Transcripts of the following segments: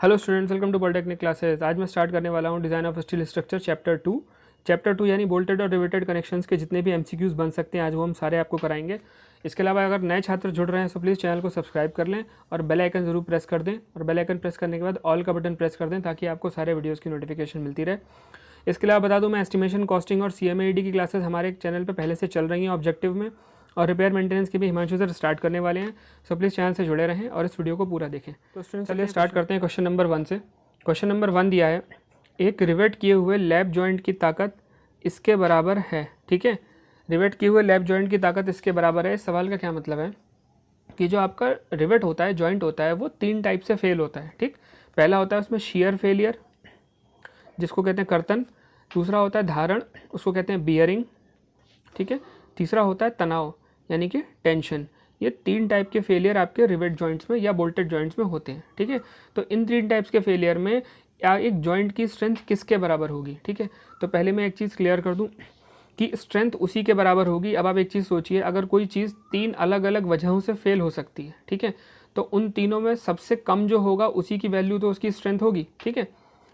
Hello students, welcome to polytechnic classes. आज मैं start करने वाला हूँ design of steel structure chapter two यानी बोल्टेड और रिवेटेड कनेक्शंस के जितने भी एमसीक्यूज बन सकते हैं आज वो हम सारे आपको कराएंगे। इसके अलावा अगर नए छात्र जुड़ रहे हैं तो प्लीज़ चैनल को सब्सक्राइब कर लें और बेल आइकन जरूर प्रेस कर दें और बेल आइकन प्रेस करने के बाद ऑल का बटन प्रेस कर दें ताकि आपको सारे वीडियोज़ की नोटिफिकेशन मिलती रहे। इसके अलावा बता दूं, मैं एस्टिमेशन, कॉस्टिंग और CMAED की क्लासेस हमारे चैनल पर पहले से चल रही हैं ऑब्जेक्टिव में, और रिपेयर मेंटेनेंस की भी हिमांशु सर स्टार्ट करने वाले हैं। सो प्लीज़ चैनल से जुड़े रहें और इस वीडियो को पूरा देखें। तो स्टूडेंट्स चलिए स्टार्ट करते हैं क्वेश्चन नंबर 1 से। क्वेश्चन नंबर 1 दिया है, एक रिवेट किए हुए लैप जॉइंट की ताकत इसके बराबर है। ठीक है, रिवेट किए हुए लैप जॉइंट की ताकत इसके बराबर है। इस सवाल का क्या मतलब है कि जो आपका रिवेट होता है, जॉइंट होता है, वो 3 टाइप से फेल होता है। ठीक, पहला होता है उसमें शियर फेलियर जिसको कहते हैं कर्तन, दूसरा होता है धारण, उसको कहते हैं बियरिंग। ठीक है, तीसरा होता है तनाव यानी कि टेंशन। ये 3 टाइप के फेलियर आपके रिवेट जॉइंट्स में या बोल्टेड जॉइंट्स में होते हैं। ठीक है, तो इन 3 टाइप्स के फेलियर में एक जॉइंट की स्ट्रेंथ किसके बराबर होगी। ठीक है, तो पहले मैं एक चीज़ क्लियर कर दूं कि स्ट्रेंथ उसी के बराबर होगी। अब आप एक चीज़ सोचिए, अगर कोई चीज़ 3 अलग अलग वजहों से फेल हो सकती है, ठीक है, तो उन तीनों में सबसे कम जो होगा उसी की वैल्यू तो उसकी स्ट्रेंथ होगी। ठीक है,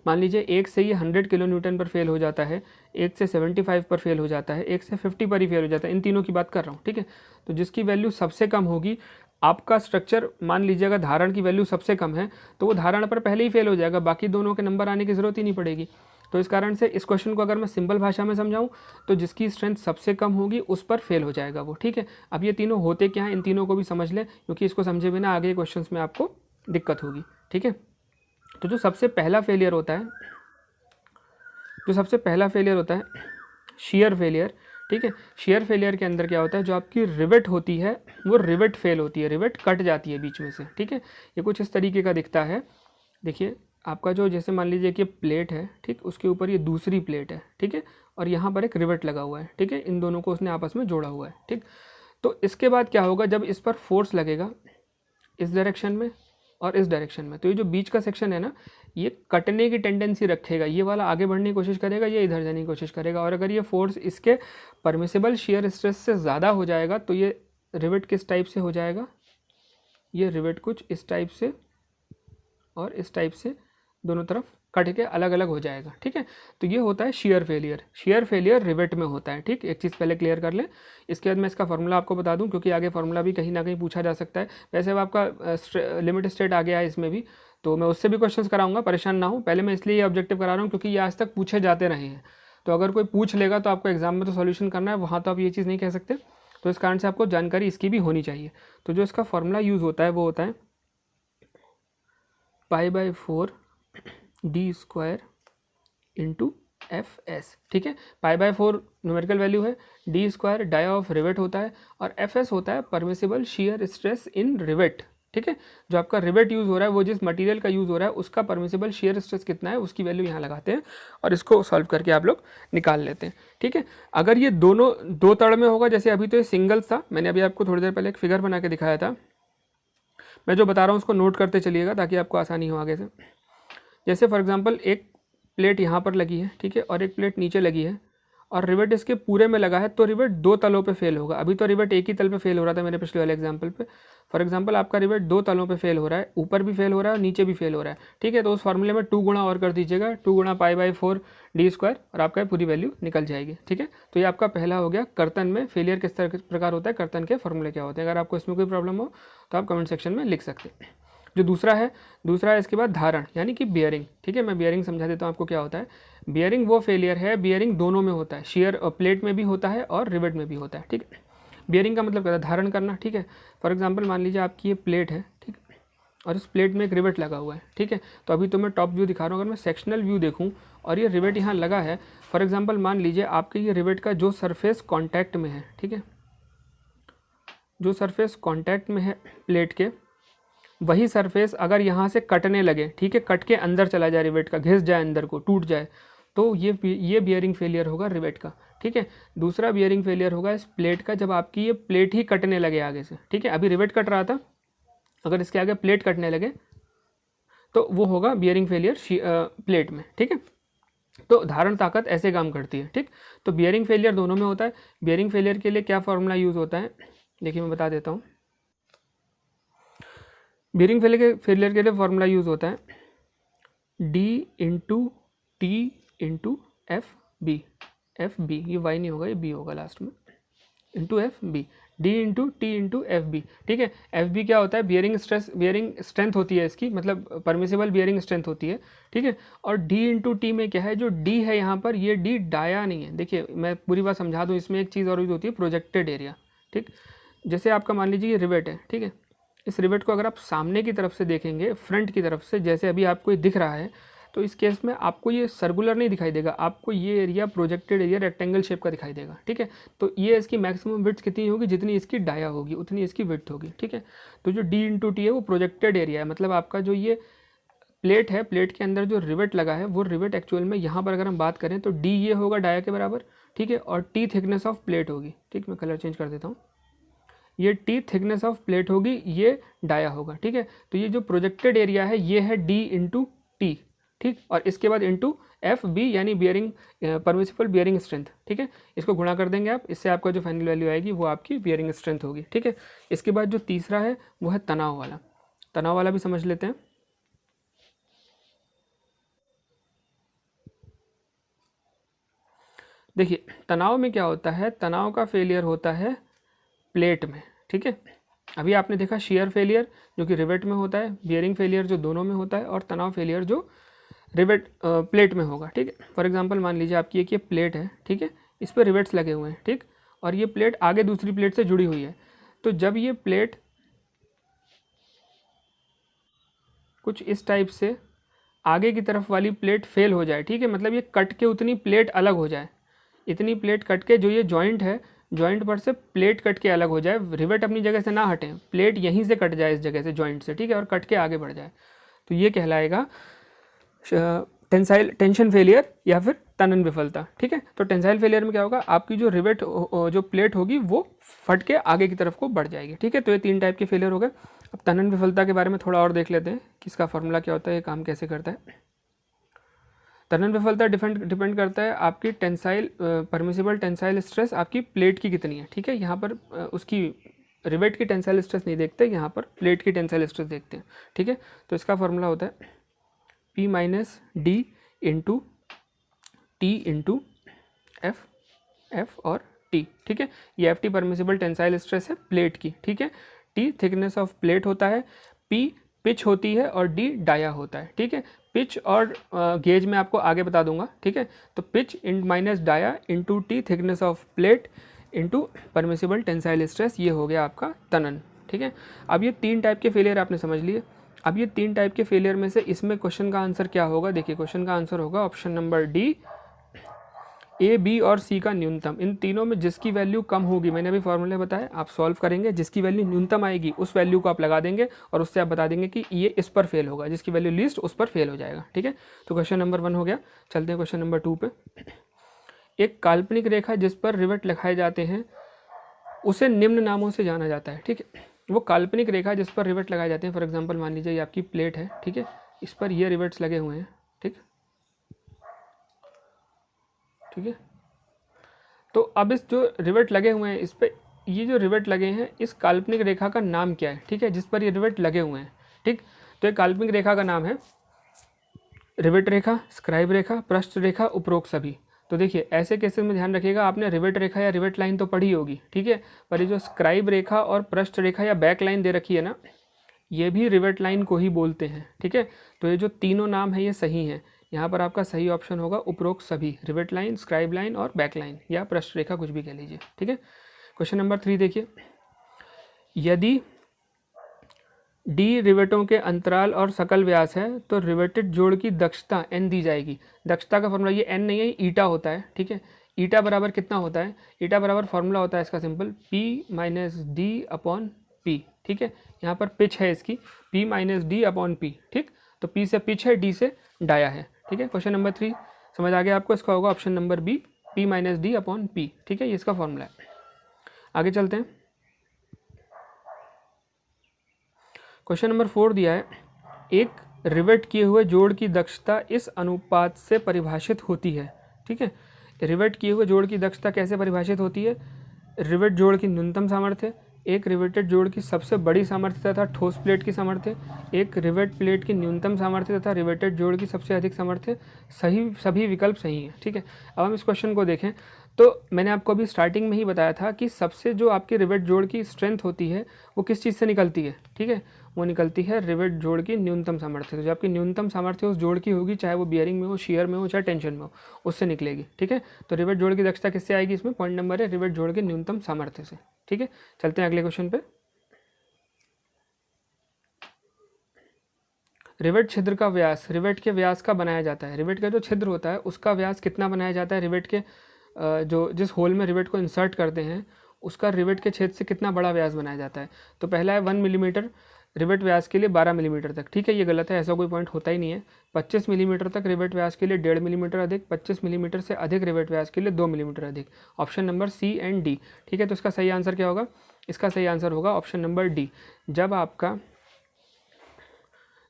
मान लीजिए एक से ये 100 किलो न्यूटन पर फेल हो जाता है, एक से 75 पर फेल हो जाता है, एक से 50 पर ही फेल हो जाता है। इन तीनों की बात कर रहा हूँ। ठीक है, तो जिसकी वैल्यू सबसे कम होगी, आपका स्ट्रक्चर मान लीजिएगा धारण की वैल्यू सबसे कम है तो वो धारण पर पहले ही फेल हो जाएगा, बाकी दोनों के नंबर आने की ज़रूरत ही नहीं पड़ेगी। तो इस कारण से इस क्वेश्चन को अगर मैं सिंपल भाषा में समझाऊं तो जिसकी स्ट्रेंथ सबसे कम होगी उस पर फेल हो जाएगा वो। ठीक है, अब ये तीनों होते क्या हैं, इन तीनों को भी समझ लें क्योंकि इसको समझे बिना आगे क्वेश्चन में आपको दिक्कत होगी। ठीक है, तो जो सबसे पहला फेलियर होता है शियर फेलियर। ठीक है, शियर फेलियर के अंदर क्या होता है, जो आपकी रिवेट होती है वो रिवेट फेल होती है, रिवेट कट जाती है बीच में से। ठीक है, ये कुछ इस तरीके का दिखता है। देखिए आपका जो, जैसे मान लीजिए कि प्लेट है, ठीक, उसके ऊपर ये दूसरी प्लेट है, ठीक है, और यहाँ पर एक रिवेट लगा हुआ है। ठीक है, इन दोनों को उसने आपस में जोड़ा हुआ है। ठीक, तो इसके बाद क्या होगा, जब इस पर फोर्स लगेगा इस डायरेक्शन में और इस डायरेक्शन में, तो ये जो बीच का सेक्शन है ना, ये कटने की टेंडेंसी रखेगा, ये वाला आगे बढ़ने की कोशिश करेगा, ये इधर जाने की कोशिश करेगा। और अगर ये फोर्स इसके परमिसिबल शियर स्ट्रेस से ज़्यादा हो जाएगा तो ये रिवेट किस टाइप से हो जाएगा, ये रिवेट कुछ इस टाइप से और इस टाइप से दोनों तरफ कट के अलग अलग हो जाएगा। ठीक है, तो ये होता है shear failure. Shear failure rivet में होता है। ठीक, एक चीज़ पहले क्लियर कर लें, इसके बाद मैं इसका फॉर्मूला आपको बता दूं क्योंकि आगे फॉर्मूला भी कहीं ना कहीं पूछा जा सकता है। वैसे अब आपका लिमिट स्टेट आ गया है इसमें भी, तो मैं उससे भी क्वेश्चंस कराऊंगा, परेशान ना हो। पहले मैं इसलिए ये ऑब्जेक्टिव करा रहा हूँ क्योंकि ये आज तक पूछे जाते रहे हैं, तो अगर कोई पूछ लेगा तो आपको एग्जाम में तो सॉल्यूशन करना है, वहाँ तो आप ये चीज़ नहीं कह सकते, तो इस कारण से आपको जानकारी इसकी भी होनी चाहिए। तो जो इसका फॉर्मूला यूज़ होता है वो होता है π/4 d² इंटू FS। ठीक है, π/4 न्यूमेरिकल वैल्यू है, d² डाया ऑफ रिवेट होता है और FS होता है permissible shear stress in rivet. ठीक है, जो आपका रिवेट यूज़ हो रहा है, वो जिस मटेरियल का यूज़ हो रहा है उसका परमिसिबल शियर स्ट्रेस कितना है उसकी वैल्यू यहाँ लगाते हैं और इसको सॉल्व करके आप लोग निकाल लेते हैं। ठीक है, अगर ये दोनों दो तड़ में होगा, जैसे अभी तो ये सिंगल था, मैंने अभी आपको थोड़ी देर पहले एक फिगर बना के दिखाया था, मैं जो बता रहा हूँ उसको नोट करते चलिएगा ताकि आपको आसानी हो आगे से। जैसे फॉर एग्जांपल एक प्लेट यहाँ पर लगी है, ठीक है, और एक प्लेट नीचे लगी है और रिवेट इसके पूरे में लगा है, तो रिवेट 2 तलों पे फेल होगा। अभी तो रिवेट एक ही तल पे फेल हो रहा था मेरे पिछले वाले एग्जांपल पे। फॉर एग्जांपल आपका रिवेट 2 तलों पे फेल हो रहा है, ऊपर भी फेल हो रहा है और नीचे भी फेल हो रहा है। ठीक है, तो उस फॉर्मूले में 2 गुणा और कर दीजिएगा, 2 गुणा π/4 d² और आपका पूरी वैल्यू निकल जाएगी। ठीक है, तो ये आपका पहला हो गया, कर्तन में फेलियर किस तरह प्रकार होता है, कर्तन के फॉर्मूले क्या होते हैं। अगर आपको इसमें कोई प्रॉब्लम हो तो आप कमेंट सेक्शन में लिख सकते हैं। जो दूसरा है इसके बाद धारण यानी कि बियरिंग। ठीक है, मैं बियरिंग समझा देता हूँ आपको क्या होता है। बियरिंग वो फेलियर है, बियरिंग दोनों में होता है, शियर प्लेट में भी होता है और रिवेट में भी होता है। ठीक है, बियरिंग का मतलब क्या है, धारण करना। ठीक है, फॉर एग्जांपल मान लीजिए आपकी ये प्लेट है, ठीक, और इस प्लेट में एक रिवेट लगा हुआ है। ठीक है, तो अभी तो मैं टॉप व्यू दिखा रहा हूँ, अगर मैं सेक्शनल व्यू देखूँ और ये रिवेट यहाँ लगा है, फॉर एग्जाम्पल मान लीजिए आपके ये रिवेट का जो सरफेस कॉन्टैक्ट में है, ठीक है, जो सरफेस कॉन्टैक्ट में है प्लेट के, वही सरफेस अगर यहाँ से कटने लगे, ठीक है, कट के अंदर चला जाए, रिवेट का घिस जाए अंदर को, टूट जाए, तो ये बियरिंग फेलियर होगा रिवेट का। ठीक है, दूसरा बियरिंग फेलियर होगा इस प्लेट का, जब आपकी ये प्लेट ही कटने लगे आगे से। ठीक है, अभी रिवेट कट रहा था, अगर इसके आगे प्लेट कटने लगे तो वो होगा बियरिंग फेलियर प्लेट में। ठीक है, तो धारण ताकत ऐसे काम करती है। ठीक, तो बियरिंग फेलियर दोनों में होता है। बियरिंग फेलियर के लिए क्या फॉर्मूला यूज़ होता है, देखिए मैं बता देता हूँ। बियरिंग फेलियर के लिए फॉर्मूला यूज़ होता है D into T into F B, F B, ये वाई नहीं होगा, ये बी होगा लास्ट में, into F B, D into T into F B. ठीक है, एफ बी क्या होता है, बियरिंग स्ट्रेस, बियरिंग स्ट्रेंथ होती है इसकी, मतलब परमिसिबल बियरिंग स्ट्रेंथ होती है। ठीक है, और डी इंटू टी में क्या है, जो डी है यहाँ पर, ये डी डाया नहीं है। देखिए मैं पूरी बात समझा दूँ, इसमें एक चीज़ और यूज होती है, प्रोजेक्टेड एरिया। ठीक, जैसे आपका मान लीजिए ये रिवेट है, ठीक है, इस रिवेट को अगर आप सामने की तरफ से देखेंगे, फ्रंट की तरफ से, जैसे अभी आपको ये दिख रहा है, तो इस केस में आपको ये सर्कुलर नहीं दिखाई देगा, आपको ये area projected area rectangle shape का दिखाई देगा। ठीक है, तो ये इसकी मैक्सिमम विड्थ कितनी होगी, जितनी इसकी डाया होगी उतनी इसकी विड्थ होगी। ठीक है, तो जो डी इंटू टी है वो प्रोजेक्टेड एरिया है, मतलब आपका जो ये प्लेट है, प्लेट के अंदर जो रिवेट लगा है, वो रिवेट एक्चुअल में यहाँ पर अगर हम बात करें तो डी ये होगा डाया के बराबर। ठीक है, और टी थिकनेस ऑफ प्लेट होगी। ठीक, मैं कलर चेंज कर देता हूँ, ये टी थिकनेस ऑफ प्लेट होगी, ये डाया होगा। ठीक है, तो ये जो प्रोजेक्टेड एरिया है ये है डी इंटू टी। ठीक, और इसके बाद इंटू एफ बी यानी बियरिंग परमिसिबल बियरिंग स्ट्रेंथ। ठीक है, इसको गुणा कर देंगे आप, इससे आपका जो फाइनल वैल्यू आएगी वो आपकी बियरिंग स्ट्रेंथ होगी। ठीक है, इसके बाद जो तीसरा है वो है तनाव वाला। तनाव वाला भी समझ लेते हैं। देखिए तनाव में क्या होता है, तनाव का फेलियर होता है प्लेट में। ठीक है, अभी आपने देखा शेयर फेलियर जो कि रिवेट में होता है, बियरिंग फेलियर जो दोनों में होता है, और तनाव फेलियर जो रिवेट प्लेट में होगा। ठीक है, फॉर एग्जांपल मान लीजिए आपकी एक ये प्लेट है, ठीक है, इस पर रिवेट्स लगे हुए हैं। ठीक, और ये प्लेट आगे दूसरी प्लेट से जुड़ी हुई है, तो जब ये प्लेट कुछ इस टाइप से आगे की तरफ वाली प्लेट फेल हो जाए, ठीक है, मतलब ये कट के उतनी प्लेट अलग हो जाए, इतनी प्लेट कट के जो ये जॉइंट है, जॉइंट पर से प्लेट कट के अलग हो जाए, रिवेट अपनी जगह से ना हटे, प्लेट यहीं से कट जाए इस जगह से जॉइंट से, ठीक है, और कट के आगे बढ़ जाए, तो ये कहलाएगा टेंसाइल टेंशन फेलियर या फिर तनन विफलता। ठीक है, तो टेंसाइल फेलियर में क्या होगा, आपकी जो रिवेट जो प्लेट होगी वो फट के आगे की तरफ को बढ़ जाएगी। ठीक है, तो ये 3 टाइप के फेलियर हो गए। अब तनन विफलता के बारे में थोड़ा और देख लेते हैं कि इसका फॉर्मूला क्या होता है, ये काम कैसे करता है। तनन विफलता डिपेंड करता है आपकी टेंसाइल परमिसिबल टेंसाइल स्ट्रेस आपकी प्लेट की कितनी है। ठीक है, यहाँ पर उसकी रिवेट की टेंसाइल स्ट्रेस नहीं देखते, यहाँ पर प्लेट की टेंसाइल स्ट्रेस देखते हैं। ठीक है, तो इसका फॉर्मूला होता है P minus D into T into F और टी। ठीक है, ये F T permissible tensile stress है प्लेट की। ठीक है, टी थिकनेस ऑफ प्लेट होता है, पी पिच होती है और डी डाया होता है। ठीक है, पिच और गेज में आपको आगे बता दूंगा। ठीक है, तो pitch in minus dia into T thickness of plate into permissible tensile stress, ये हो गया आपका तनन। ठीक है, अब ये 3 टाइप के फेलियर आपने समझ लिए। अब ये 3 टाइप के फेलियर में से इसमें क्वेश्चन का आंसर क्या होगा, देखिए क्वेश्चन का आंसर होगा option number D, A B और सी का न्यूनतम। इन तीनों में जिसकी वैल्यू कम होगी, मैंने अभी फॉर्मूले बताया, आप सॉल्व करेंगे, जिसकी वैल्यू न्यूनतम आएगी उस वैल्यू को आप लगा देंगे और उससे आप बता देंगे कि ये इस पर फेल होगा, जिसकी वैल्यू लीस्ट उस पर फेल हो जाएगा। ठीक है, तो क्वेश्चन नंबर 1 हो गया। चलते हैं क्वेश्चन नंबर 2 पे। एक काल्पनिक रेखा जिस पर रिवेट लगाए जाते हैं उसे निम्न नामों से जाना जाता है। ठीक है, वो काल्पनिक रेखा जिस पर रिवेट लगाए जाते हैं, फॉर एग्जांपल मान लीजिए ये आपकी प्लेट है, ठीक है, इस पर ये रिवेट्स लगे हुए हैं। ठीक है, तो अब इस जो रिवेट लगे हुए हैं, इस पर ये जो रिवेट लगे हैं, इस काल्पनिक रेखा का नाम क्या है, ठीक है, जिस पर ये रिवेट लगे हुए हैं। ठीक, तो एक काल्पनिक रेखा का नाम है रिवेट रेखा, स्क्राइब रेखा, पृष्ठ रेखा, उपरोक्त सभी। तो देखिए ऐसे केसेस में ध्यान रखिएगा, आपने रिवेट रेखा या रिवेट लाइन तो पढ़ी होगी, ठीक है, पर ये जो स्क्राइब रेखा और पृष्ठ रेखा या बैक लाइन दे रखी है ना, ये भी रिवेट लाइन को ही बोलते हैं। ठीक है, तो ये जो तीनों नाम है ये सही हैं। यहाँ पर आपका सही ऑप्शन होगा उपरोक्त सभी, रिवेट लाइन, स्क्राइब लाइन और बैक लाइन या पृष्ठ रेखा, कुछ भी कह लीजिए। ठीक है, क्वेश्चन नंबर 3 देखिए, यदि डी रिवेटों के अंतराल और सकल व्यास है तो रिवेटेड जोड़ की दक्षता n दी जाएगी। दक्षता का फॉर्मूला ये n नहीं है, ईटा होता है। ठीक है, ईटा बराबर कितना होता है, ईटा बराबर फॉर्मूला होता है इसका simple P minus D upon P। ठीक है, यहाँ पर पिच है इसकी P minus D upon P। ठीक, तो P से पिच है, D से डाया है। ठीक है, क्वेश्चन नंबर 3 समझ आ गया आपको, इसका होगा option number B, P minus D upon P। ठीक है, ये इसका फॉर्मूला है। आगे चलते हैं, क्वेश्चन नंबर 4 दिया है, एक रिवेट किए हुए जोड़ की दक्षता इस अनुपात से परिभाषित होती है। ठीक है, रिवेट किए हुए जोड़ की दक्षता कैसे परिभाषित होती है, रिवेट जोड़ की न्यूनतम सामर्थ्य एक रिवेटेड जोड़ की सबसे बड़ी सामर्थ्य तथा ठोस प्लेट की सामर्थ्य, एक रिवेट प्लेट की न्यूनतम सामर्थ्य तथा रिवेटेड जोड़ की सबसे अधिक सामर्थ्य, सभी विकल्प सही हैं। ठीक है, अब हम इस क्वेश्चन को देखें तो मैंने आपको अभी स्टार्टिंग में ही बताया था कि सबसे जो आपकी रिवेट जोड़ की स्ट्रेंथ होती है वो किस चीज़ से निकलती है। ठीक है, वो निकलती है रिवेट जोड़ की न्यूनतम सामर्थ्य। तो जो आपकी न्यूनतम सामर्थ्य उस जोड़ की होगी, चाहे वो बियरिंग में हो, शियर में हो, चाहे टेंशन में हो, उससे निकलेगी। ठीक है, तो रिवेट जोड़ की दक्षता किससे आएगी, इसमें पॉइंट नंबर है रिवेट जोड़ के न्यूनतम सामर्थ्य से। ठीक है, चलते हैं अगले क्वेश्चन पे। रिवेट छिद्र का व्यास रिवेट के व्यास का बनाया जाता है। रिवेट का जो छिद्र होता है उसका व्यास कितना बनाया जाता है, रिवेट के जो जिस होल में रिवेट को इंसर्ट करते हैं उसका रिवेट के छेद से कितना बड़ा व्यास बनाया जाता है। तो पहला है 1 मिलीमीटर रिवेट व्यास के लिए 12 मिलीमीटर तक। ठीक है, ये गलत है, ऐसा कोई पॉइंट होता ही नहीं है। 25 मिलीमीटर तक रिवेट व्यास के लिए 1.5 मिलीमीटर अधिक, 25 मिलीमीटर से अधिक रिवेट व्यास के लिए 2 मिलीमीटर अधिक। Option number C and D. ठीक है, तो इसका सही आंसर क्या होगा, इसका सही आंसर होगा ऑप्शन नंबर डी।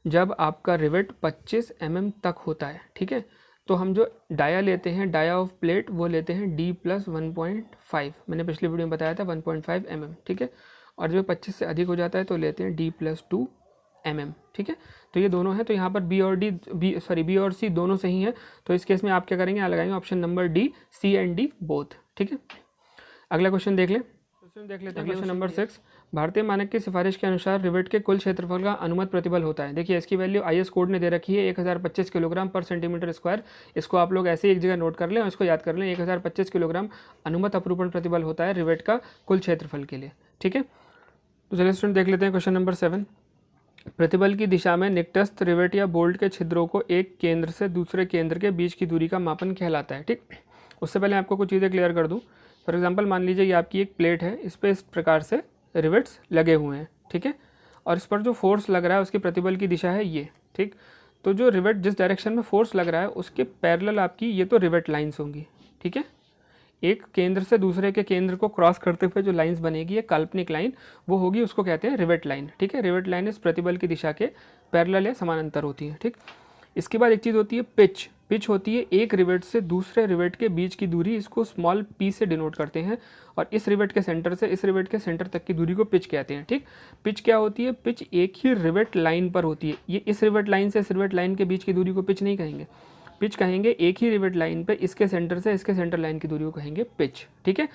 जब आपका रिवेट 25 mm तक होता है, ठीक है, तो हम जो डाया लेते हैं, डाया ऑफ प्लेट, वो लेते हैं D+1.5। मैंने पिछली वीडियो में बताया था 1.5 mm। ठीक है, और जब 25 से अधिक हो जाता है तो लेते हैं D+2 mm। ठीक है, तो ये दोनों हैं, तो यहाँ पर बी और सी दोनों सही हैं। तो इस केस में आप क्या करेंगे, यहाँ लगाएंगे option number D, C and D both. ठीक है, अगला क्वेश्चन देख लें। Question number 6। भारतीय मानक की सिफारिश के अनुसार रिवेट के कुल क्षेत्रफल का अनुमत प्रतिबल होता है। देखिए इसकी वैल्यू IS कोड ने दे रखी है 1025 किलोग्राम पर सेंटीमीटर स्क्वायर। इसको आप लोग ऐसे ही एक जगह नोट कर लें और इसको याद कर लें, 1025 किलोग्राम अनुमत अपरूपण प्रतिबल होता है रिवेट का कुल क्षेत्रफल के लिए। ठीक है, तो चलिए स्टूडेंट देख लेते हैं क्वेश्चन नंबर 7। प्रतिबल की दिशा में निकटस्थ रिवेट या बोल्ट के छिद्रों को एक केंद्र से दूसरे केंद्र के बीच की दूरी का मापन कहलाता है। ठीक, उससे पहले आपको कुछ चीज़ें क्लियर कर दूँ। फॉर एग्जाम्पल मान लीजिए ये आपकी एक प्लेट है, इस पर इस प्रकार से रिवेट्स लगे हुए हैं। ठीक है, और इस पर जो फोर्स लग रहा है उसकी प्रतिबल की दिशा है ये। ठीक, तो जो रिवेट जिस डायरेक्शन में फोर्स लग रहा है उसके पैरेलल आपकी ये तो रिवेट लाइंस होंगी। ठीक है, एक केंद्र से दूसरे के केंद्र को क्रॉस करते हुए जो लाइंस बनेगी, एक काल्पनिक लाइन, वो होगी, उसको कहते हैं रिवेट लाइन। ठीक है, रिवेट लाइन इस प्रतिबल की दिशा के पैरेलल या समानांतर होती है। ठीक, इसके बाद एक चीज़ होती है पिच। पिच होती है एक रिवेट से दूसरे रिवेट के बीच की दूरी, इसको स्मॉल p से डिनोट करते हैं, और इस रिवेट के सेंटर से इस रिवेट के सेंटर तक की दूरी को पिच कहते हैं। ठीक, पिच क्या होती है, पिच एक ही रिवेट लाइन पर होती है। ये इस रिवेट लाइन से इस रिवेट लाइन के बीच की दूरी को पिच नहीं कहेंगे, पिच कहेंगे एक ही रिवेट लाइन पे इसके सेंटर से इसके सेंटर लाइन की दूरी को कहेंगे पिच। ठीक है,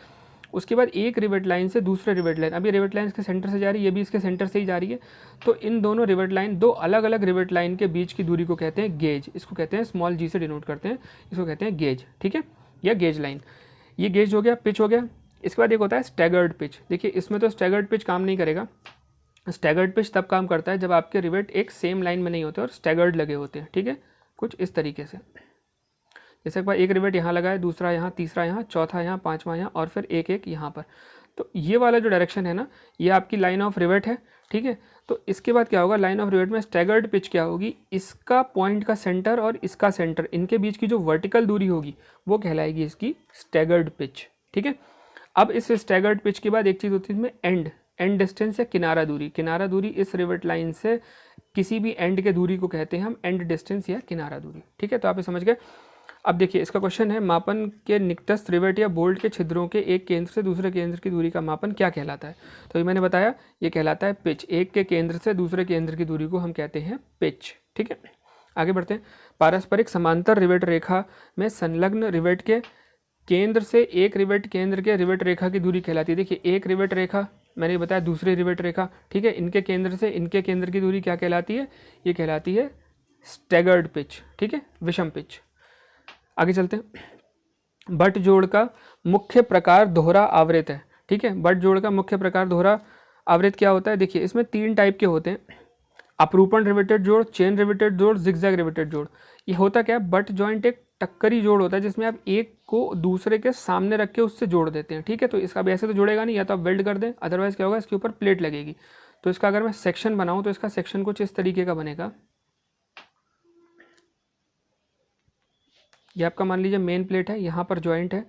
उसके बाद एक रिवेट लाइन से दूसरे रिवेट लाइन, अभी रिवेट लाइन इसके सेंटर से जा रही है, ये भी इसके सेंटर से ही जा रही है, तो इन दोनों रिवेट लाइन, दो अलग अलग रिवेट लाइन के बीच की दूरी को कहते हैं गेज। इसको कहते हैं स्मॉल g से डिनोट करते हैं, इसको कहते हैं गेज। ठीक है, या गेज लाइन। ये गेज हो गया, पिच हो गया। इसके बाद एक होता है स्टैगर्ड पिच। देखिए इसमें तो स्टैगर्ड पिच काम नहीं करेगा। स्टैगर्ड पिच तब काम करता है जब आपके रिवेट एक सेम लाइन में नहीं होते और स्टैगर्ड लगे होते हैं। ठीक है, कुछ इस तरीके से, जैसे एक बार एक रिवेट यहाँ लगा है, दूसरा यहाँ, तीसरा यहाँ, चौथा यहाँ, पांचवा यहाँ, और फिर एक एक यहाँ पर। तो ये वाला जो डायरेक्शन है ना, ये आपकी लाइन ऑफ रिवेट है। ठीक है, तो इसके बाद क्या होगा, लाइन ऑफ रिवेट में स्टैगर्ड पिच क्या होगी, इसका पॉइंट का सेंटर और इसका सेंटर, इनके बीच की जो वर्टिकल दूरी होगी वो कहलाएगी इसकी स्टैगर्ड पिच। ठीक है, अब इस स्टैगर्ड पिच के बाद एक चीज़ होती है इसमें एंड डिस्टेंस या किनारा दूरी। किनारा दूरी इस रिवेट लाइन से किसी भी एंड के दूरी को कहते हैं हम एंड डिस्टेंस या किनारा दूरी। ठीक है, तो आप ये समझ गए। अब देखिए इसका क्वेश्चन है, मापन के निकटस्थ रिवेट या बोल्ट के छिद्रों के एक केंद्र से दूसरे केंद्र की दूरी का मापन क्या कहलाता है। तो ये मैंने बताया, ये कहलाता है पिच। एक के केंद्र से दूसरे केंद्र की दूरी को हम कहते हैं पिच। ठीक है, आगे बढ़ते हैं। पारस्परिक समांतर रिवेट रेखा में संलग्न रिवेट के केंद्र से एक रिवेट केंद्र के रिवेट रेखा की दूरी कहलाती है। देखिए एक रिवेट रेखा, मैंने बताया दूसरी रिवेट रेखा। ठीक है, इनके केंद्र से इनके केंद्र की दूरी क्या कहलाती है, ये कहलाती है स्टैगर्ड पिच। ठीक है, विषम पिच। आगे चलते हैं। बट जोड़ का मुख्य प्रकार दोहरा आवृत है। ठीक है, बट जोड़ का मुख्य प्रकार दोहरा आवृत क्या होता है, देखिए इसमें 3 टाइप के होते हैं, अपरूपण रिवेटेड जोड़, चेन रिवेटेड जोड़, जिगजैग रिवेटेड जोड़। ये होता क्या है, बट जॉइंट एक टक्करी जोड़ होता है जिसमें आप एक को दूसरे के सामने रख के उससे जोड़ देते हैं। ठीक है, तो इसका भी ऐसे तो जोड़ेगा नहीं, या तो आप वेल्ड कर दें, अदरवाइज क्या होगा, इसके ऊपर प्लेट लगेगी। तो इसका अगर मैं सेक्शन बनाऊँ तो इसका सेक्शन कुछ इस तरीके का बनेगा। ये आपका मान लीजिए मेन प्लेट है, यहाँ पर जॉइंट है,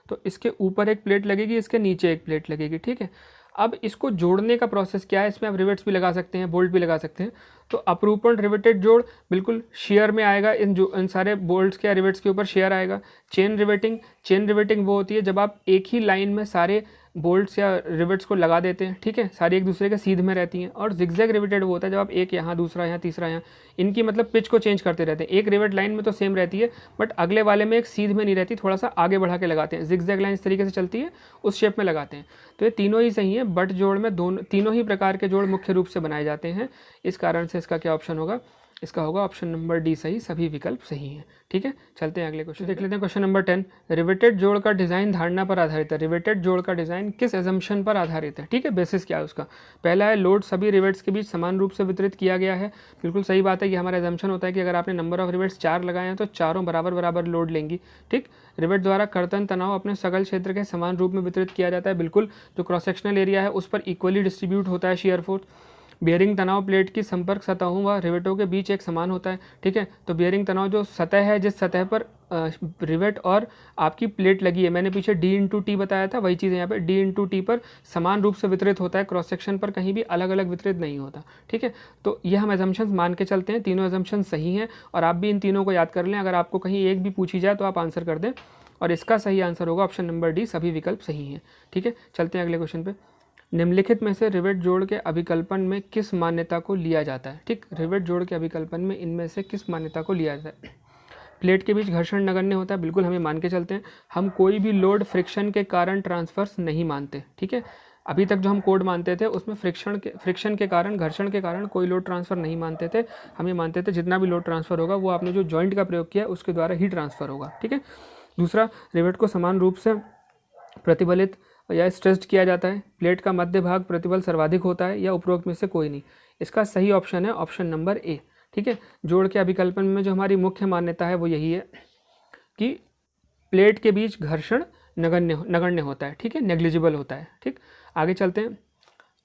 तो इसके ऊपर एक प्लेट लगेगी, इसके नीचे एक प्लेट लगेगी। ठीक है, अब इसको जोड़ने का प्रोसेस क्या है, इसमें आप रिवेट्स भी लगा सकते हैं, बोल्ट भी लगा सकते हैं। तो अपरूपण रिवेटेड जोड़ बिल्कुल शेयर में आएगा, इन सारे बोल्ट्स के रिवेट्स के ऊपर शेयर आएगा। चेन रिवेटिंग वो होती है जब आप एक ही लाइन में सारे बोल्ट्स या रिवेट्स को लगा देते हैं, ठीक है, सारी एक दूसरे के सीध में रहती हैं। और जिगजैग रिवेटेड वो होता है जब आप एक यहाँ, दूसरा यहाँ, तीसरा यहाँ, इनकी मतलब पिच को चेंज करते रहते हैं। एक रिवेट लाइन में तो सेम रहती है, बट अगले वाले में एक सीध में नहीं रहती, थोड़ा सा आगे बढ़ा के लगाते हैं। जिगजैग लाइन इस तरीके से चलती है, उस शेप में लगाते हैं। तो ये तीनों ही सही है, बट जोड़ में तीनों ही प्रकार के जोड़ मुख्य रूप से बनाए जाते हैं। इस कारण से इसका क्या ऑप्शन होगा, इसका होगा ऑप्शन नंबर डी सही, सभी विकल्प सही हैं। ठीक है, चलते हैं अगले क्वेश्चन देख लेते हैं। क्वेश्चन नंबर 10, रिवेटेड जोड़ का डिज़ाइन धारणा पर आधारित है। रिवेटेड जोड़ का डिज़ाइन किस एजम्पशन पर आधारित है? ठीक है, बेसिस क्या है उसका? पहला है लोड सभी रिवेट्स के बीच समान रूप से वितरित किया गया है। बिल्कुल सही बात है, ये हमारा एजम्पशन होता है कि अगर आपने नंबर ऑफ रिवेट्स 4 लगाए हैं तो चारों बराबर बराबर लोड लेंगी। ठीक, रिवेट द्वारा कर्तन तनाव अपने सकल क्षेत्र के समान रूप में वितरित किया जाता है। बिल्कुल, जो क्रॉस सेक्शनल एरिया है उस पर इक्वली डिस्ट्रीब्यूट होता है शियर फोर्स। बियरिंग तनाव प्लेट की संपर्क सतहों व रिवेटों के बीच एक समान होता है। ठीक है, तो बियरिंग तनाव जो सतह है, जिस सतह पर रिवेट और आपकी प्लेट लगी है, मैंने पीछे डी इंटू टी बताया था, वही चीज़ यहाँ पे डी इंटू टी पर समान रूप से वितरित होता है, क्रॉस सेक्शन पर कहीं भी अलग अलग वितरित नहीं होता। ठीक है, तो ये हम एजम्पशंस मान के चलते हैं, तीनों एजम्पशंस सही हैं और आप भी इन तीनों को याद कर लें। अगर आपको कहीं एक भी पूछी जाए तो आप आंसर कर दें, और इसका सही आंसर होगा ऑप्शन नंबर डी, सभी विकल्प सही हैं। ठीक है, चलते हैं अगले क्वेश्चन पे। निम्नलिखित में से रिवेट जोड़ के अभिकल्पन में किस मान्यता को लिया जाता है? ठीक, रिवेट जोड़ के अभिकल्पन में इनमें से किस मान्यता को लिया जाता है? प्लेट के बीच घर्षण नगण्य होता है, बिल्कुल हमें मान के चलते हैं। हम कोई भी लोड फ्रिक्शन के कारण ट्रांसफर्स नहीं मानते। ठीक है, अभी तक जो हम कोड मानते थे उसमें फ्रिक्शन के कारण, घर्षण के कारण कोई लोड ट्रांसफ़र नहीं मानते थे। हम ये मानते थे जितना भी लोड ट्रांसफ़र होगा वो आपने जो जॉइंट का प्रयोग किया उसके द्वारा ही ट्रांसफ़र होगा। ठीक है, दूसरा, रिवेट को समान रूप से प्रतिबलित या स्ट्रेस्ड किया जाता है। प्लेट का मध्य भाग प्रतिबल सर्वाधिक होता है, या उपरोक्त में से कोई नहीं। इसका सही ऑप्शन है ऑप्शन नंबर ए। ठीक है, जोड़ के अभिकल्पन में जो हमारी मुख्य मान्यता है वो यही है कि प्लेट के बीच घर्षण नगण्य होता है। ठीक है, नेग्लिजिबल होता है। ठीक, आगे चलते हैं।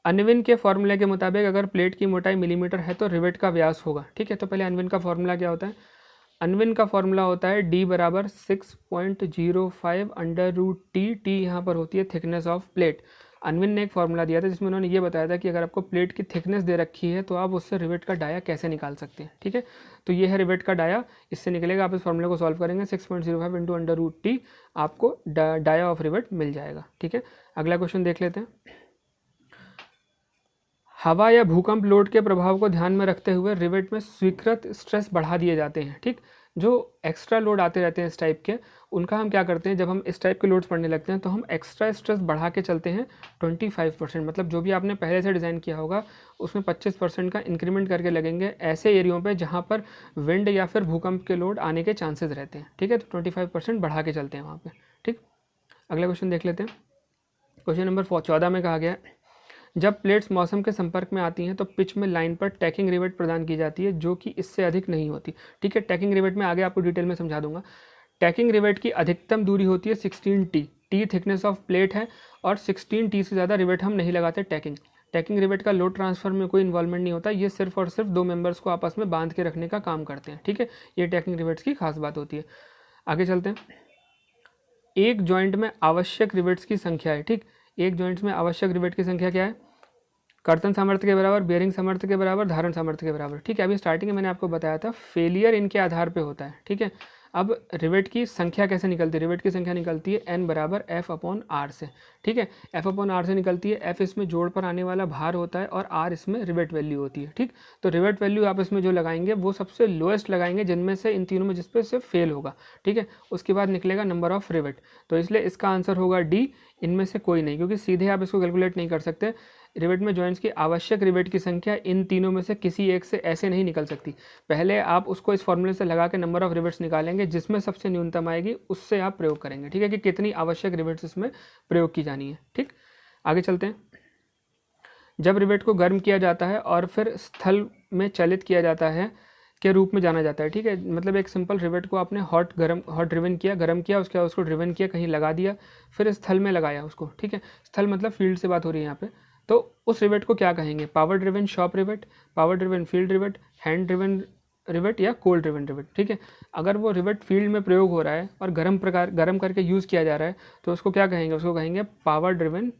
अनविन के फॉर्मूले के मुताबिक अगर प्लेट की मोटाई मिलीमीटर है तो रिवेट का व्यास होगा। ठीक है, तो पहले अनविन का फॉर्मूला क्या होता है? अनविन का फॉर्मूला होता है D बराबर 6.05 अंडर रूट टी। टी यहाँ पर होती है थिकनेस ऑफ प्लेट। अनविन ने एक फॉर्मूला दिया था जिसमें उन्होंने ये बताया था कि अगर आपको प्लेट की थिकनेस दे रखी है तो आप उससे रिवेट का डाया कैसे निकाल सकते हैं। ठीक है, तो ये है रिवेट का डाया, इससे निकलेगा। आप इस फॉर्मूले को सॉल्व करेंगे, 6.05 इंटू अंडर रूट टी, आपको डाया ऑफ रिवेट मिल जाएगा। ठीक है, अगला क्वेश्चन देख लेते हैं। हवा या भूकंप लोड के प्रभाव को ध्यान में रखते हुए रिवेट में स्वीकृत स्ट्रेस बढ़ा दिए जाते हैं। ठीक, जो एक्स्ट्रा लोड आते रहते हैं इस टाइप के, उनका हम क्या करते हैं, जब हम इस टाइप के लोड्स पढ़ने लगते हैं तो हम एक्स्ट्रा स्ट्रेस बढ़ा के चलते हैं 25%। मतलब जो भी आपने पहले से डिज़ाइन किया होगा उसमें 25% का इंक्रीमेंट करके लगेंगे ऐसे एरियो पे जहाँ पर विंड या फिर भूकंप के लोड आने के चांसेस रहते हैं। ठीक है, तो 25% बढ़ा के चलते हैं वहाँ पर। ठीक, अगला क्वेश्चन देख लेते हैं। क्वेश्चन नंबर 14 में कहा गया है, जब प्लेट्स मौसम के संपर्क में आती हैं तो पिच में लाइन पर टैकिंग रिवेट प्रदान की जाती है जो कि इससे अधिक नहीं होती। ठीक है, टैकिंग रिवेट में आगे आपको डिटेल में समझा दूंगा। टैकिंग रिवेट की अधिकतम दूरी होती है 16 T. T thickness of plate है और 16 टी से ज़्यादा रिवेट हम नहीं लगाते टैकिंग रिवेट का लोड ट्रांसफर में कोई इन्वॉल्वमेंट नहीं होता, ये सिर्फ और सिर्फ दो मेंबर्स को आपस में बांध के रखने का काम करते हैं। ठीक है, ये टैकिंग रिवेट्स की खास बात होती है। आगे चलते हैं। एक जॉइंट में आवश्यक रिवेट्स की संख्या है। ठीक, एक जॉइंट्स में आवश्यक रिवेट की संख्या क्या है? कर्तन सामर्थ्य के बराबर, बेयरिंग सामर्थ्य के बराबर, धारण सामर्थ्य के बराबर। ठीक है, अभी स्टार्टिंग में मैंने आपको बताया था फेलियर इनके आधार पे होता है। ठीक है, अब रिवेट की संख्या कैसे निकलती है? रिवेट की संख्या निकलती है n बराबर f अपॉन r से। ठीक है, f अपॉन r से निकलती है। f इसमें जोड़ पर आने वाला भार होता है और r इसमें रिवेट वैल्यू होती है। ठीक, तो रिवेट वैल्यू आप इसमें जो लगाएंगे वो सबसे लोएस्ट लगाएंगे जिनमें से, इन तीनों में जिस पे से फेल होगा। ठीक है, उसके बाद निकलेगा नंबर ऑफ रिवेट, तो इसलिए इसका आंसर होगा डी, इनमें से कोई नहीं, क्योंकि सीधे आप इसको कैलकुलेट नहीं कर सकते। रिवेट में जॉइंट्स की आवश्यक रिवेट की संख्या इन तीनों में से किसी एक से ऐसे नहीं निकल सकती। पहले आप उसको इस फॉर्मूले से लगा के नंबर ऑफ रिवेट्स निकालेंगे, जिसमें सबसे न्यूनतम आएगी उससे आप प्रयोग करेंगे। ठीक है, कि कितनी आवश्यक रिवेट्स इसमें प्रयोग की जानी है। ठीक, आगे चलते हैं। जब रिवेट को गर्म किया जाता है और फिर स्थल में चलित किया जाता है के रूप में जाना जाता है। ठीक है, मतलब एक सिंपल रिवेट को आपने हॉट ड्रिवन किया, गर्म किया, उसके बाद उसको ड्रिवन किया, कहीं लगा दिया, फिर स्थल में लगाया उसको। ठीक है, स्थल मतलब फील्ड से बात हो रही है यहाँ पे, तो उस रिवेट को क्या कहेंगे? Power driven shop rivet, power driven field rivet, hand driven rivet या कोल्ड ड्रिवन रिवेट। ठीक है, अगर वो रिवेट फील्ड में प्रयोग हो रहा है और गर्म करके यूज़ किया जा रहा है तो उसको क्या कहेंगे? उसको कहेंगे पावर ड्रिवन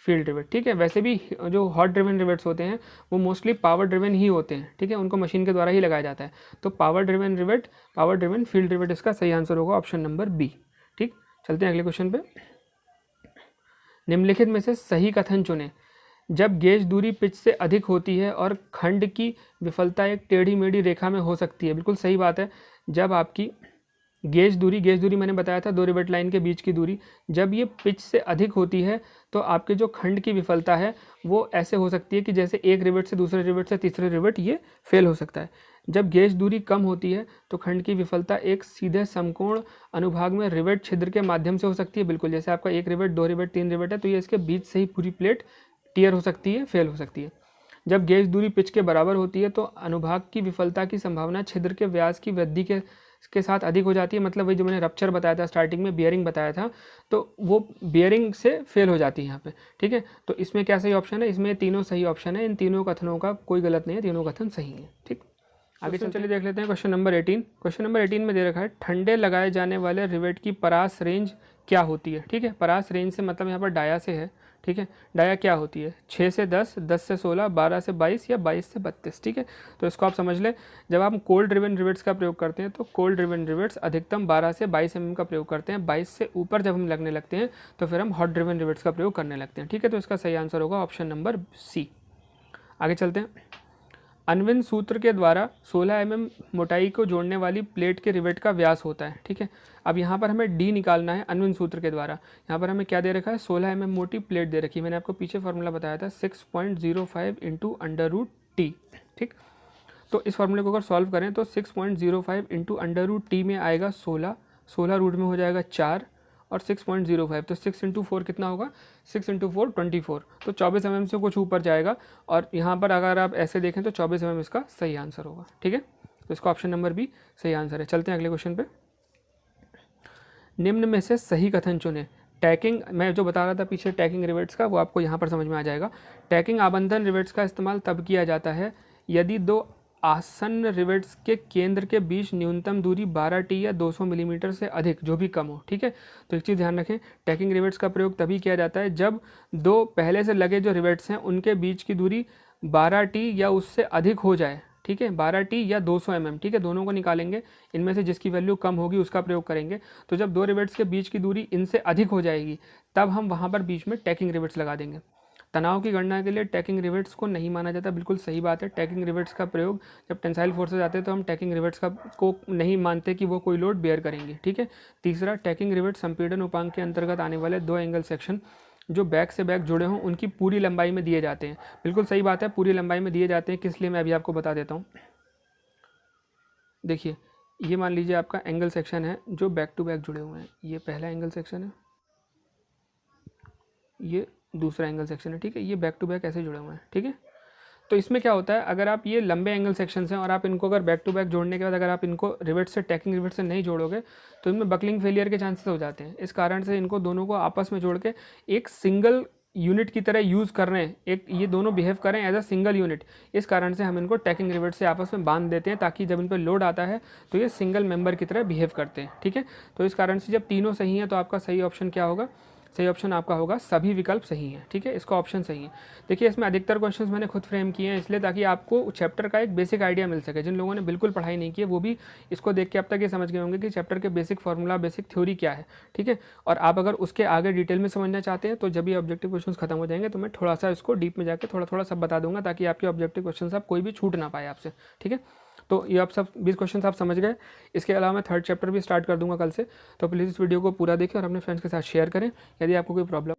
फील्ड रिवेट। ठीक है, वैसे भी जो हॉट ड्रिवन रिवेट्स होते हैं वो मोस्टली पावर ड्रिवन ही होते हैं। ठीक है, उनको मशीन के द्वारा ही लगाया जाता है। तो power driven rivet, power driven field rivet, इसका सही आंसर होगा ऑप्शन नंबर बी। ठीक, चलते हैं अगले क्वेश्चन पे। निम्नलिखित में से सही कथन चुनें। जब गेज दूरी पिच से अधिक होती है और खंड की विफलता एक टेढ़ी मेढ़ी रेखा में हो सकती है। बिल्कुल सही बात है। जब आपकी गेज दूरी मैंने बताया था 2 रिवेट लाइन के बीच की दूरी, जब ये पिच से अधिक होती है तो आपके जो खंड की विफलता है वो ऐसे हो सकती है कि जैसे एक रिवेट से दूसरे रिवेट से तीसरे रिवेट ये फेल हो सकता है। जब गेज दूरी कम होती है तो खंड की विफलता एक सीधे समकोण अनुभाग में रिवेट छिद्र के माध्यम से हो सकती है। बिल्कुल जैसे आपका 1 रिवेट 2 रिवेट 3 रिवेट है तो ये इसके बीच से ही पूरी प्लेट टियर हो सकती है, फेल हो सकती है। जब गेज दूरी पिच के बराबर होती है तो अनुभाग की विफलता की संभावना छिद्र के व्यास की वृद्धि के साथ अधिक हो जाती है। मतलब वही जो मैंने रप्चर बताया था स्टार्टिंग में, बियरिंग बताया था, तो वो बियरिंग से फेल हो जाती है यहाँ पे। ठीक है, तो इसमें क्या सही ऑप्शन है? इसमें तीनों सही ऑप्शन है। इन तीनों कथनों का कोई गलत नहीं है, तीनों कथन सही है। ठीक, आगे चलिए देख लेते हैं क्वेश्चन नंबर 18। क्वेश्चन नंबर 18 में दे रखा है ठंडे लगाए जाने वाले रिवेट की परास रेंज क्या होती है। ठीक है, परास रेंज से मतलब यहाँ पर डाया से है। ठीक है, डाया क्या होती है? 6 से 10, 10 से 16, 12 से 22 या 22 से 32। ठीक है, तो इसको आप समझ लें। जब आप कोल्ड ड्रिवन रिवेट्स का प्रयोग करते हैं तो कोल्ड ड्रिवन रिवेट्स अधिकतम 12 से 22 mm का प्रयोग करते हैं। 22 से ऊपर जब हम लगने लगते हैं तो फिर हम हॉट ड्रिवन रिवेट्स का प्रयोग करने लगते हैं। ठीक है, तो इसका सही आंसर होगा ऑप्शन नंबर सी। आगे चलते हैं। अनविन सूत्र के द्वारा 16 mm मोटाई को जोड़ने वाली प्लेट के रिवेट का व्यास होता है। ठीक है, अब यहाँ पर हमें डी निकालना है अनविन सूत्र के द्वारा। यहाँ पर हमें क्या दे रखा है? 16 mm मोटी प्लेट दे रखी है। मैंने आपको पीछे फार्मूला बताया था 6.05 इंटू √t। ठीक, तो इस फार्मूले को अगर सॉल्व करें तो 6.05 इंटू √t में आएगा 16 रूट में हो जाएगा 4 और 6.05, तो 6 इंटू 4 कितना होगा? 6 इंटू 4 24, तो 24 mm से कुछ ऊपर जाएगा। और यहाँ पर अगर आप ऐसे देखें तो 24 mm इसका सही आंसर होगा। ठीक है, तो इसका ऑप्शन नंबर बी सही आंसर है। चलते हैं अगले क्वेश्चन पे। निम्न में से सही कथन चुनें। टैकिंग, मैं जो बता रहा था पीछे टैकिंग रिवेट्स का, वो आपको यहाँ पर समझ में आ जाएगा। टैकिंग आबंधन रिवेट्स का इस्तेमाल तब किया जाता है यदि दो आसन्न रिवेट्स के केंद्र के बीच न्यूनतम दूरी 12 टी या 200 मिलीमीटर से अधिक, जो भी कम हो। ठीक है, तो एक चीज़ ध्यान रखें, टैकिंग रिवेट्स का प्रयोग तभी किया जाता है जब दो पहले से लगे जो रिवेट्स हैं उनके बीच की दूरी 12 टी या उससे अधिक हो जाए। ठीक है, 12 टी या 200 mm। ठीक है, दोनों को निकालेंगे, इनमें से जिसकी वैल्यू कम होगी उसका प्रयोग करेंगे। तो जब दो रिवेट्स के बीच की दूरी इनसे अधिक हो जाएगी तब हम वहाँ पर बीच में टैकिंग रिवेट्स लगा देंगे। तनाव की गणना के लिए टैकिंग रिवेट्स को नहीं माना जाता। बिल्कुल सही बात है। टैकिंग रिवेट्स का प्रयोग जब टेंसाइल फोर्सेज आते हैं तो हम टैकिंग रिवेट्स को नहीं मानते कि वो कोई लोड बेयर करेंगे। ठीक है, तीसरा, टैकिंग रिवेट संपीड़न उपांग के अंतर्गत आने वाले 2 एंगल सेक्शन जो बैक से बैक जुड़े हों उनकी पूरी लंबाई में दिए जाते हैं। बिल्कुल सही बात है, पूरी लंबाई में दिए जाते हैं। किस लिए, मैं अभी आपको बता देता हूँ। देखिए, ये मान लीजिए आपका एंगल सेक्शन है जो बैक टू बैक जुड़े हुए हैं। ये पहला एंगल सेक्शन है, ये दूसरा एंगल सेक्शन है। ठीक है, ये बैक टू बैक ऐसे जुड़े हुए हैं। ठीक है, तो इसमें क्या होता है, अगर आप ये लंबे एंगल सेक्शन हैं और आप इनको अगर बैक टू बैक जोड़ने के बाद अगर आप इनको रिवेट से टैकिंग रिवेट से नहीं जोड़ोगे तो इनमें बकलिंग फेलियर के चांसेस हो जाते हैं। इस कारण से इनको दोनों को आपस में जोड़ के एक सिंगल यूनिट की तरह यूज़ कर रहे हैं, एक ये दोनों बिहेव करें एज अ सिंगल यूनिट। इस कारण से हम इनको टैकिंग रिवेट से आपस में बांध देते हैं ताकि जब इन पर लोड आता है तो ये सिंगल मेंबर की तरह बिहेव करते हैं। ठीक है, तो इस कारण से जब तीनों सही हैं तो आपका सही ऑप्शन क्या होगा? सही ऑप्शन आपका होगा सभी विकल्प सही हैं। ठीक है, इसका ऑप्शन सही है। देखिए, इसमें अधिकतर क्वेश्चंस मैंने खुद फ्रेम किए हैं इसलिए ताकि आपको चैप्टर का एक बेसिक आइडिया मिल सके। जिन लोगों ने बिल्कुल पढ़ाई नहीं की है वो भी इसको देख के अब तक ये समझ गए होंगे कि चैप्टर के बेसिक फार्मूला, बेसिक थ्योरी क्या है। ठीक है, और आप अगर उसके आगे डिटेल में समझना चाहते हैं तो जब ये ऑब्जेक्टिव क्वेश्चन खत्म हो जाएंगे तो मैं थोड़ा सा इसको डीप में जाकर थोड़ा थोड़ा सब बता दूंगा ताकि आपके ऑब्जेक्टिव क्वेश्चन आप कोई भी छूट ना पाए आपसे। ठीक है, तो ये आप सब 20 क्वेश्चन आप समझ गए। इसके अलावा मैं 3rd चैप्टर भी स्टार्ट कर दूंगा कल से, तो प्लीज़ इस वीडियो को पूरा देखें और अपने फ्रेंड्स के साथ शेयर करें। यदि आपको कोई प्रॉब्लम